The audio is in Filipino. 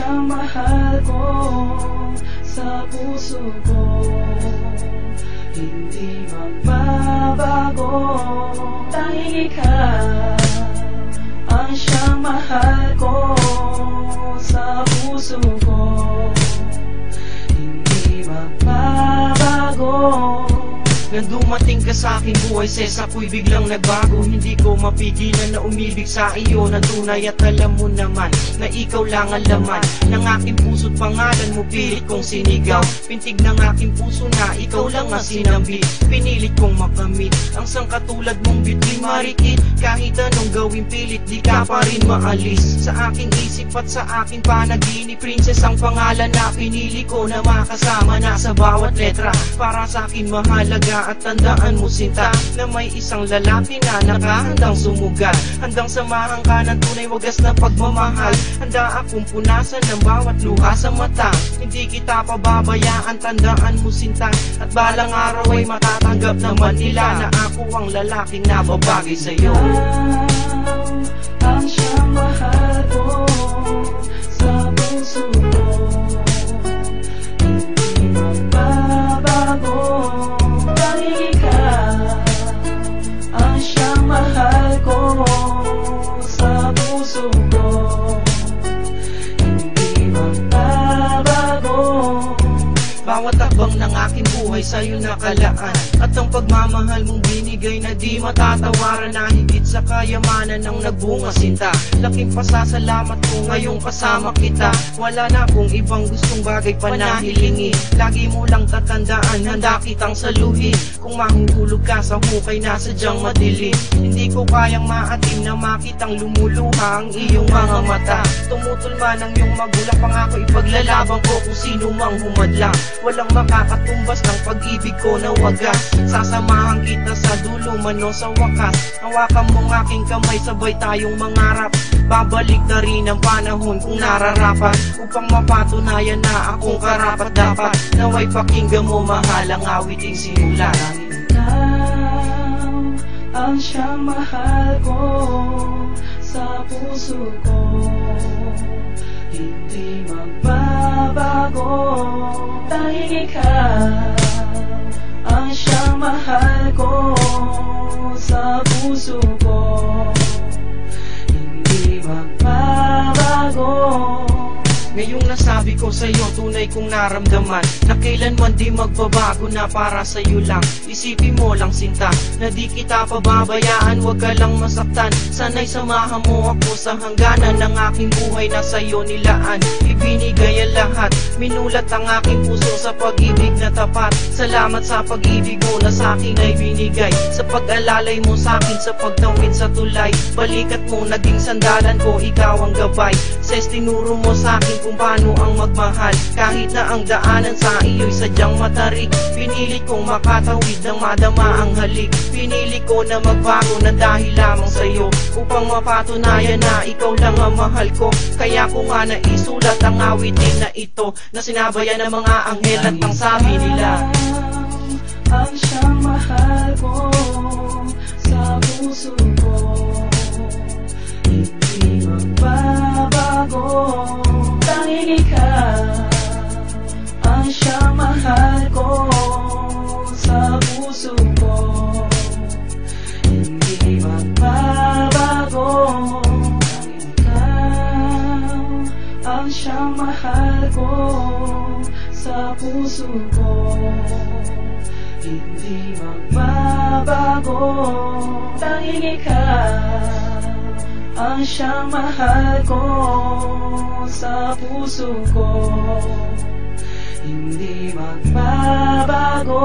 siyang mahal ko sa puso ko, hindi magbabago. Tanging ikaw ang siyang mahal ko sa puso ko, hindi magbabago. Nang dumating ka sa aking buhay, ses ako'y biglang nagbago. Hindi ko mapigilan na umibig sa iyo ng tunay. At alam mo naman na ikaw lang ang laman ng aking puso't pangalan mo pilit kong sinigaw. Pintig ng aking puso na ikaw lang ang sinambi. Pinilit kong makamit ang sangkatulad mong bituin marikit. Kahit anong gawin pilit, di ka pa rin maalis sa aking isip at sa aking panaginip. Princess ang pangalan na pinili ko na makasama na sa bawat letra. Para sa akin mahalaga at tandaan mo sinta na may isang lalaki na nakahandang sumugal. Handang samahan ka ng tunay wagas na pagmamahal. Handa akong punasan ng bawat luha sa mata. Hindi kita pababayaan, tandaan mo sinta. At balang araw ay matatanggap naman nila na ako ang lalaking nababagay sa'yo. Ang siyang mahal ko sa puso ko, hindi magbabago. Ang siyang mahal ko sa puso ko, hindi magbabago. Bawat takbang ng aking buhay sa'yo nakalaan, at ang pagmamahal mong binigay na di matatawaran, na higit sa kayamanan ng nagbunga sinta. Laking pasasalamat ko ngayong kasama kita. Wala na akong ibang gustong bagay pa na hilingi. Lagi mo lang tatandaan, handa kitang saluhin. Kung mahuhulog ka sa hukay na sadyang madilim, hindi ko kayang maatim na makitang lumuluha ang iyong mga mata. Tumutol man ang iyong magulang, pangako ipaglalaban ko kung sino mang humadlang. Walang makakatumbas ng pag-ibig ko na wagas. Sasamahan kita sa dulo man o sa wakas. Hawakan mong aking kamay, sabay tayong mangarap. Babalik na rin ang panahon kung nararapat, upang mapatunayan na akong karapat dapat. Naway pakinggan mo mahal ang awiting sinulat. Ikaw ang siyang mahal ko sa puso ko, hindi magbabago. Tanging ikaw ang siyang mahal ko sa puso ko, hindi magbabago. Ngayong nasabi ko sa'yo, tunay kong naramdaman na kailanman di magbabago na para sa'yo lang. Isipin mo lang sinta na di kita pababayaan, wag ka lang masaktan. Sana'y samahan mo ako sa hangganan ng aking buhay na sa'yo nilaan. Ibinigay ang lahat, minulat ang aking puso sa pag-ibig na tapat. Salamat sa pag-ibig mo na sa'kin ay binigay, sa pag-alalay mo sa'kin sa pagtawid sa tulay. Balikat mo naging sandalan ko, ikaw ang gabay. Ses tinuro mo sa'kin kung paano ang magmahal, kahit na ang daanan sa iyo'y sadyang matarik. Pinili kong makatawid ng madama ang halik. Pinili ko na magbago na dahil lamang sa'yo, upang mapatunayan na ikaw lang ang mahal ko. Kaya ko nga naisulat ang awitin na ito, na sinabayan ng mga anghel at ang sabi nila. Ang siyang mahal ko sa puso ko, hindi magbabago. Tanging ikaw ang siyang mahal ko sa puso ko, hindi magbabago. Tanging ikaw ang siyang mahal ko sa puso ko, hindi magbabago. Tanging ikaw ang siyang mahal ko sa puso ko, hindi magbabago.